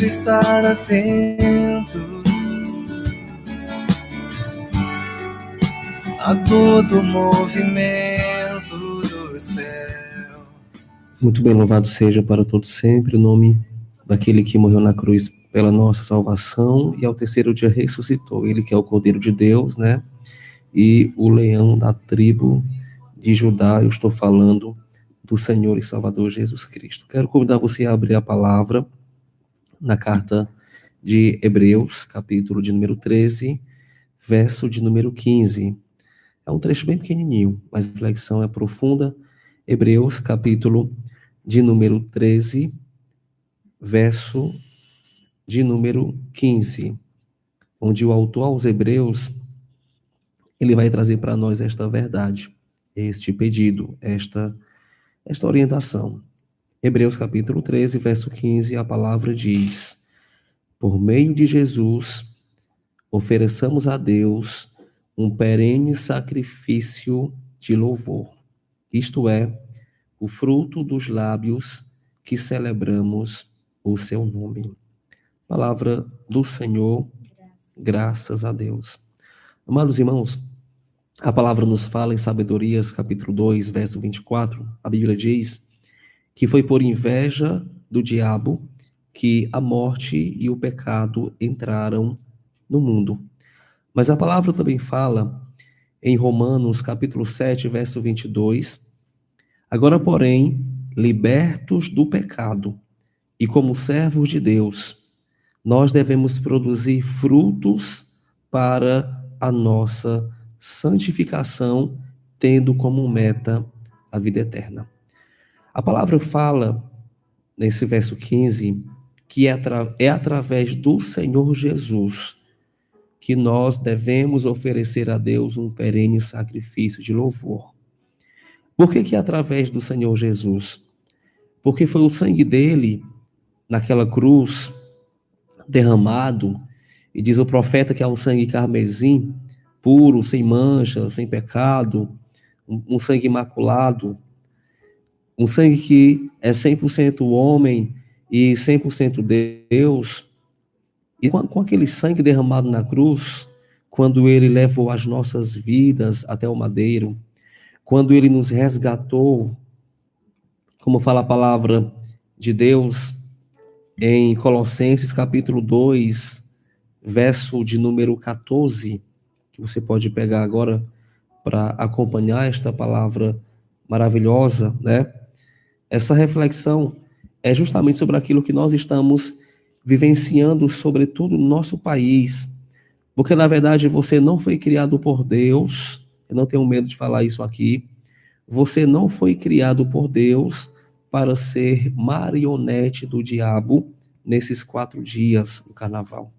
estar atento a todo movimento do céu. Muito bem, louvado seja para todos sempre o nome daquele que morreu na cruz pela nossa salvação e ao terceiro dia ressuscitou. Ele que é o Cordeiro de Deus, né? E o leão da tribo de Judá. Eu estou falando do Senhor e Salvador Jesus Cristo. Quero convidar você a abrir a palavra na carta de Hebreus, capítulo de número 13, verso de número 15. É um trecho bem pequenininho, mas a reflexão é profunda. Hebreus, capítulo de número 13, verso de número 15, onde o autor aos Hebreus, ele vai trazer para nós esta verdade, este pedido, esta orientação. Hebreus, capítulo 13, verso 15, a palavra diz: por meio de Jesus, ofereçamos a Deus um perene sacrifício de louvor, isto é, o fruto dos lábios que celebramos o seu nome. Palavra do Senhor, graças a Deus. Amados irmãos, a palavra nos fala em Sabedorias, capítulo 2, verso 24, a Bíblia diz que foi por inveja do diabo que a morte e o pecado entraram no mundo. Mas a palavra também fala em Romanos, capítulo 7, verso 22, agora, porém, libertos do pecado e como servos de Deus, nós devemos produzir frutos para a nossa santificação, tendo como meta a vida eterna. A palavra fala, nesse verso 15, que é através do Senhor Jesus que nós devemos oferecer a Deus um perene sacrifício de louvor. Por que é através do Senhor Jesus? Porque foi o sangue dele, naquela cruz, derramado, e diz o profeta que é um sangue carmesim, puro, sem mancha, sem pecado, um sangue imaculado, um sangue que é 100% homem e 100% Deus. E com aquele sangue derramado na cruz, quando ele levou as nossas vidas até o madeiro, quando ele nos resgatou, como fala a palavra de Deus em Colossenses capítulo 2, verso de número 14, que você pode pegar agora para acompanhar esta palavra maravilhosa, né? Essa reflexão é justamente sobre aquilo que nós estamos vivenciando, sobretudo no nosso país, porque na verdade você não foi criado por Deus, eu não tenho medo de falar isso aqui, você não foi criado por Deus para ser marionete do diabo nesses 4 dias do carnaval.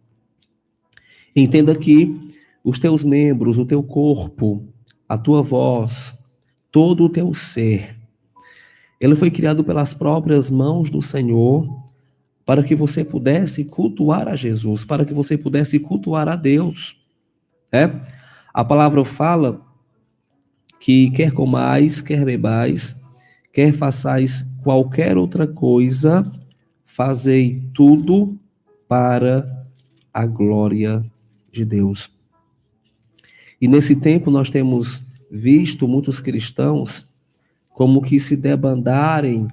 Entenda que os teus membros, o teu corpo, a tua voz, todo o teu ser, ele foi criado pelas próprias mãos do Senhor para que você pudesse cultuar a Jesus, para que você pudesse cultuar a Deus. A palavra fala que quer comais, quer bebais, quer façais qualquer outra coisa, fazei tudo para a glória de Deus. E nesse tempo nós temos visto muitos cristãos como que se debandarem,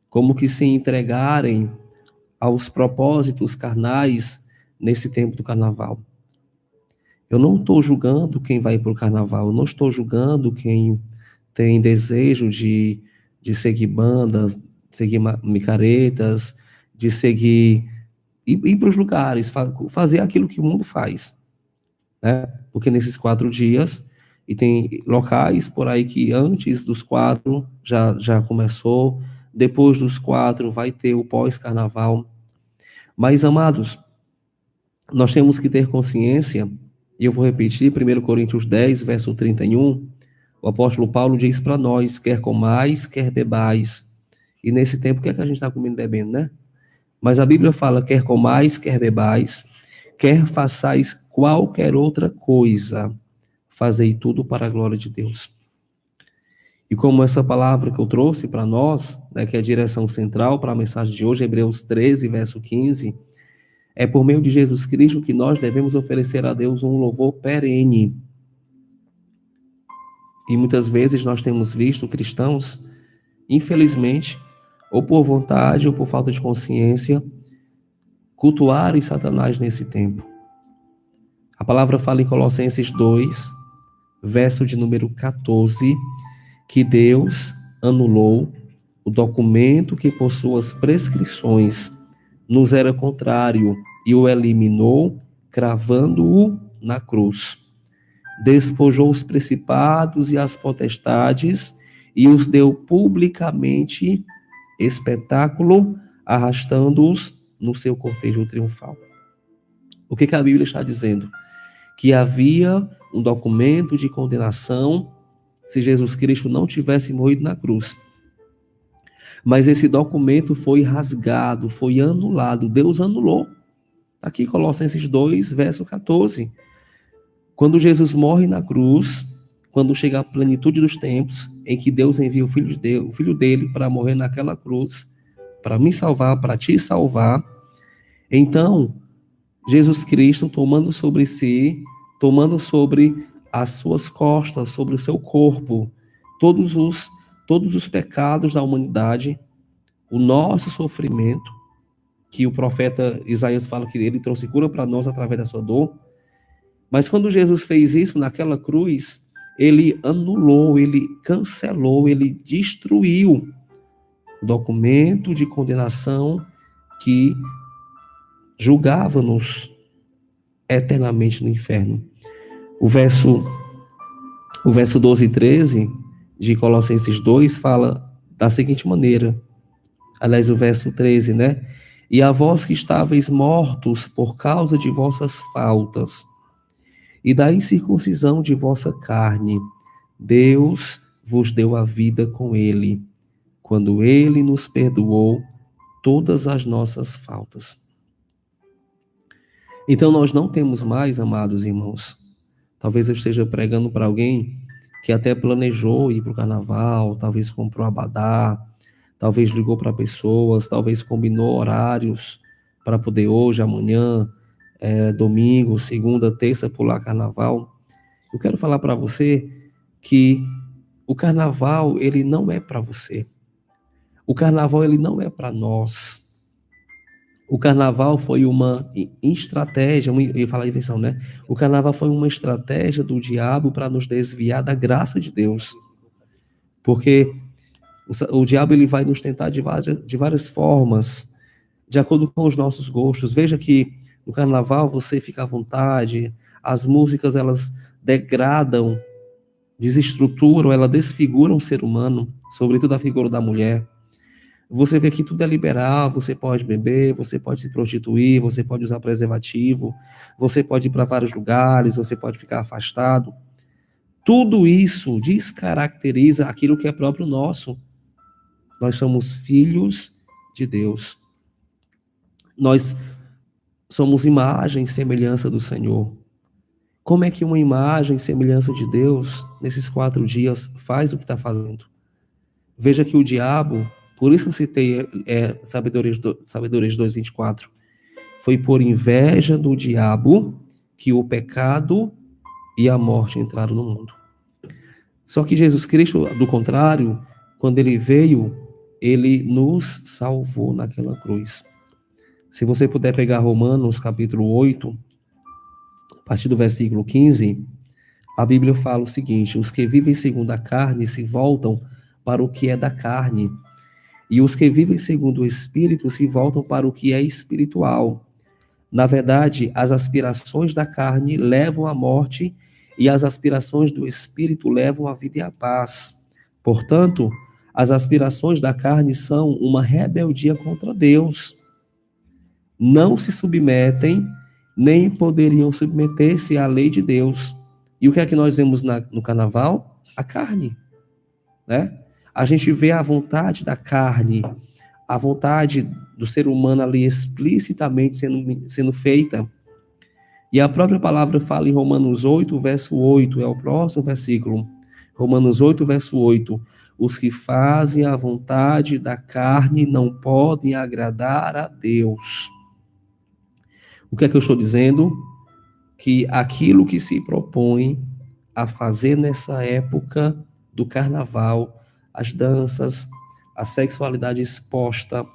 como que se entregarem aos propósitos carnais nesse tempo do carnaval. Eu não estou julgando quem vai para o carnaval, eu não estou julgando quem tem desejo de seguir bandas, de seguir micaretas, de seguir, ir para os lugares, fazer aquilo que o mundo faz, né? Porque nesses 4 dias, e tem locais por aí que antes dos 4 já começou, depois dos 4 vai ter o pós-carnaval. Mas, amados, nós temos que ter consciência, e eu vou repetir, 1 Coríntios 10, verso 31, o apóstolo Paulo diz para nós, quer comais, quer bebais. E nesse tempo, o que é que a gente está comendo e bebendo, né? Mas a Bíblia fala, quer comais, quer bebais, quer façais qualquer outra coisa, fazei tudo para a glória de Deus. E como essa palavra que eu trouxe para nós, né, que é a direção central para a mensagem de hoje, Hebreus 13, verso 15, É por meio de Jesus Cristo que nós devemos oferecer a Deus um louvor perene. E muitas vezes nós temos visto cristãos, infelizmente, ou por vontade ou por falta de consciência, cultuarem Satanás nesse tempo. A palavra fala em Colossenses 2, verso de número 14, que Deus anulou o documento que por suas prescrições nos era contrário e o eliminou, cravando-o na cruz. Despojou os principados e as potestades e os deu publicamente espetáculo, arrastando-os no seu cortejo triunfal. O que a Bíblia está dizendo? Que havia um documento de condenação se Jesus Cristo não tivesse morrido na cruz. Mas esse documento foi rasgado, foi anulado. Deus anulou. Aqui, Colossenses 2, verso 14. Quando Jesus morre na cruz, quando chega a plenitude dos tempos, em que Deus envia o filho dele para morrer naquela cruz, para me salvar, para te salvar, então, Jesus Cristo tomando sobre si, tomando sobre as suas costas, sobre o seu corpo, todos os pecados da humanidade, o nosso sofrimento, que o profeta Isaías fala que ele trouxe cura para nós através da sua dor. Mas quando Jesus fez isso naquela cruz, ele anulou, ele cancelou, ele destruiu o documento de condenação que julgava-nos eternamente no inferno. O verso 12 e 13 de Colossenses 2 fala da seguinte maneira, aliás, o verso 13, né? E a vós que estáveis mortos por causa de vossas faltas e da incircuncisão de vossa carne, Deus vos deu a vida com ele, quando ele nos perdoou todas as nossas faltas. Então nós não temos mais, amados irmãos, talvez eu esteja pregando para alguém que até planejou ir para o carnaval, talvez comprou abadá, talvez ligou para pessoas, talvez combinou horários para poder hoje, amanhã, domingo, segunda, terça, pular carnaval. Eu quero falar para você que o carnaval, ele não é para você. O carnaval, ele não é para nós. O carnaval foi uma estratégia, eu ia falar invenção, né? O carnaval foi uma estratégia do diabo para nos desviar da graça de Deus. Porque o diabo ele vai nos tentar de várias formas, de acordo com os nossos gostos. Veja que no carnaval você fica à vontade, as músicas elas degradam, desestruturam, elas desfiguram o ser humano, sobretudo a figura da mulher. Você vê que tudo é liberal, você pode beber, você pode se prostituir, você pode usar preservativo, você pode ir para vários lugares, você pode ficar afastado. Tudo isso descaracteriza aquilo que é próprio nosso. Nós somos filhos de Deus. Nós somos imagem e semelhança do Senhor. Como é que uma imagem e semelhança de Deus, nesses 4 dias, faz o que está fazendo? Veja que o diabo, por isso que eu citei Sabedorias 2:24, foi por inveja do diabo que o pecado e a morte entraram no mundo. Só que Jesus Cristo, do contrário, quando ele veio, ele nos salvou naquela cruz. Se você puder pegar Romanos capítulo 8, a partir do versículo 15, a Bíblia fala o seguinte: os que vivem segundo a carne se voltam para o que é da carne, e os que vivem segundo o Espírito se voltam para o que é espiritual. Na verdade, as aspirações da carne levam à morte, e as aspirações do Espírito levam à vida e à paz. Portanto, as aspirações da carne são uma rebeldia contra Deus. Não se submetem, nem poderiam submeter-se à lei de Deus. E o que é que nós vemos no carnaval? A carne, né? A gente vê a vontade da carne, a vontade do ser humano ali explicitamente sendo feita. E a própria palavra fala em Romanos 8, verso 8, é o próximo versículo. Romanos 8, verso 8. Os que fazem a vontade da carne não podem agradar a Deus. O que é que eu estou dizendo? Que aquilo que se propõe a fazer nessa época do carnaval, as danças, a sexualidade exposta,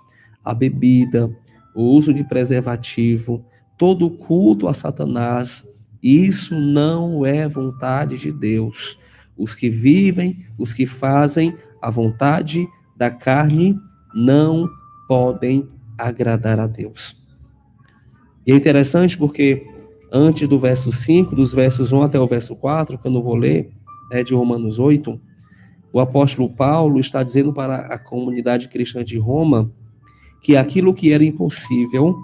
a bebida, o uso de preservativo, todo o culto a Satanás, isso não é vontade de Deus. Os que vivem, os que fazem a vontade da carne não podem agradar a Deus. E é interessante porque antes do verso 5, dos versos 1 até o verso 4, que eu não vou ler, de Romanos 8, o apóstolo Paulo está dizendo para a comunidade cristã de Roma que aquilo que era impossível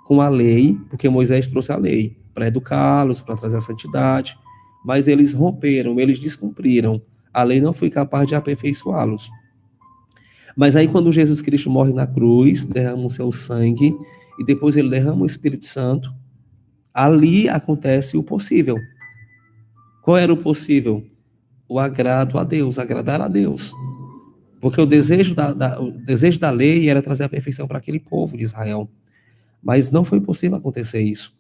com a lei, porque Moisés trouxe a lei para educá-los, para trazer a santidade, mas eles romperam, eles descumpriram. A lei não foi capaz de aperfeiçoá-los. Mas aí quando Jesus Cristo morre na cruz, derrama o seu sangue, e depois ele derrama o Espírito Santo, ali acontece o possível. Qual era o possível? O agrado a Deus, agradar a Deus. Porque o desejo da lei era trazer a perfeição para aquele povo de Israel. Mas não foi possível acontecer isso.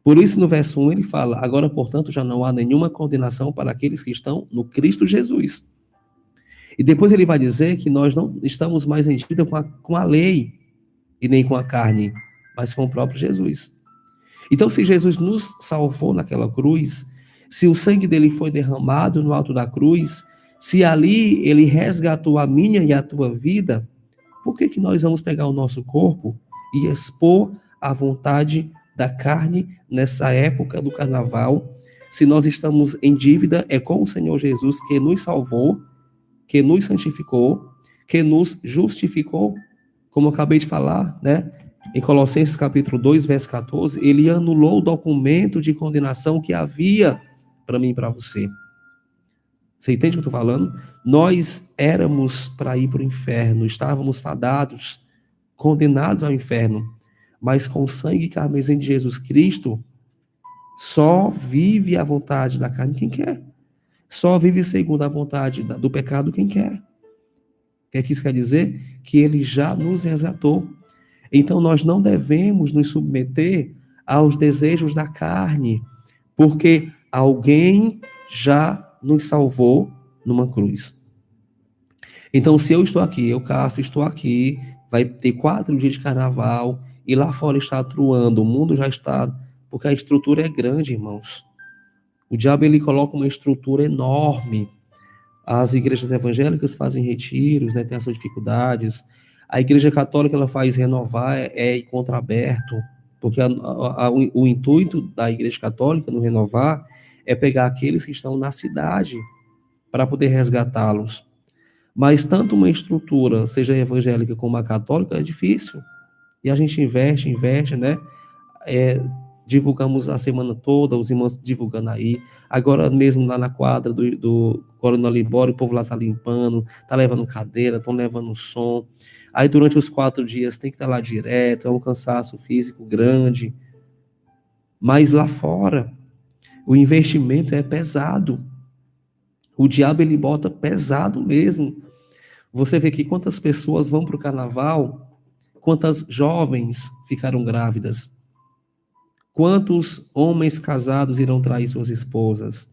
Por isso, no verso 1, ele fala: agora, portanto, já não há nenhuma condenação para aqueles que estão no Cristo Jesus. E depois ele vai dizer que nós não estamos mais em dívida com a lei e nem com a carne, mas com o próprio Jesus. Então, se Jesus nos salvou naquela cruz, se o sangue dele foi derramado no alto da cruz, se ali ele resgatou a minha e a tua vida, por que nós vamos pegar o nosso corpo e expor a vontade da carne nessa época do carnaval? Se nós estamos em dívida, é com o Senhor Jesus que nos salvou, que nos santificou, que nos justificou, como eu acabei de falar, né? Em Colossenses capítulo 2, verso 14, ele anulou o documento de condenação que havia para mim e para você. Você entende o que eu estou falando? Nós éramos para ir para o inferno, estávamos fadados, condenados ao inferno, mas com o sangue carmesim de Jesus Cristo, só vive a vontade da carne quem quer. Só vive segundo a vontade do pecado quem quer. O que é que isso quer dizer? Que ele já nos resgatou. Então nós não devemos nos submeter aos desejos da carne, porque alguém já nos salvou numa cruz. Então, se eu estou aqui, eu, Cássio, estou aqui, vai ter 4 dias de carnaval, e lá fora está truando, o mundo já está, porque a estrutura é grande, irmãos. O diabo, ele coloca uma estrutura enorme. As igrejas evangélicas fazem retiros, né, tem as suas dificuldades. A igreja católica, ela faz renovar, encontro aberto, porque o intuito da igreja católica no renovar é pegar aqueles que estão na cidade para poder resgatá-los. Mas tanto uma estrutura, seja evangélica como a católica, é difícil. E a gente investe, né? Divulgamos a semana toda, os irmãos divulgando aí. Agora mesmo lá na quadra do Coronel Libório, o povo lá está limpando, está levando cadeira, estão levando som. Aí durante os 4 dias tem que estar lá direto, é um cansaço físico grande. Mas lá fora, o investimento é pesado. O diabo, ele bota pesado mesmo. Você vê que quantas pessoas vão para o carnaval, quantas jovens ficaram grávidas, quantos homens casados irão trair suas esposas,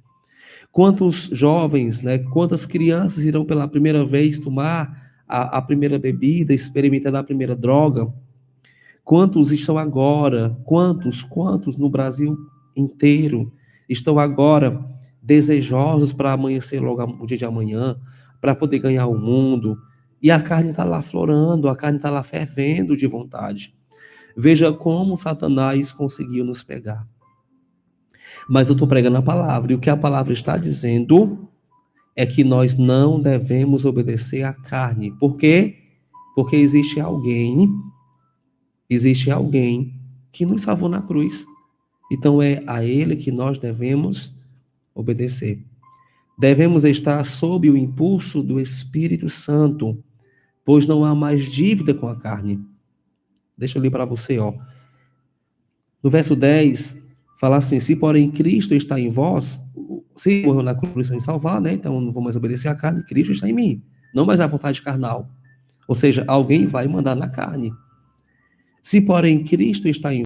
quantos jovens, né, quantas crianças irão pela primeira vez tomar a primeira bebida, experimentar a primeira droga, quantos estão agora, quantos no Brasil inteiro estão agora desejosos para amanhecer logo o dia de amanhã, para poder ganhar o mundo, e a carne está lá florando, a carne está lá fervendo de vontade. Veja como Satanás conseguiu nos pegar. Mas eu estou pregando a palavra, e o que a palavra está dizendo é que nós não devemos obedecer à carne. Por quê? Porque existe alguém que nos salvou na cruz. Então é a ele que nós devemos obedecer. Devemos estar sob o impulso do Espírito Santo, pois não há mais dívida com a carne. Deixa eu ler para você, ó. No verso 10, fala assim: se porém Cristo está em vós, se morreu na cruz para me salvar, né? Então não vou mais obedecer à carne, Cristo está em mim, não mais à vontade carnal. Ou seja, alguém vai mandar na carne. Se porém Cristo está em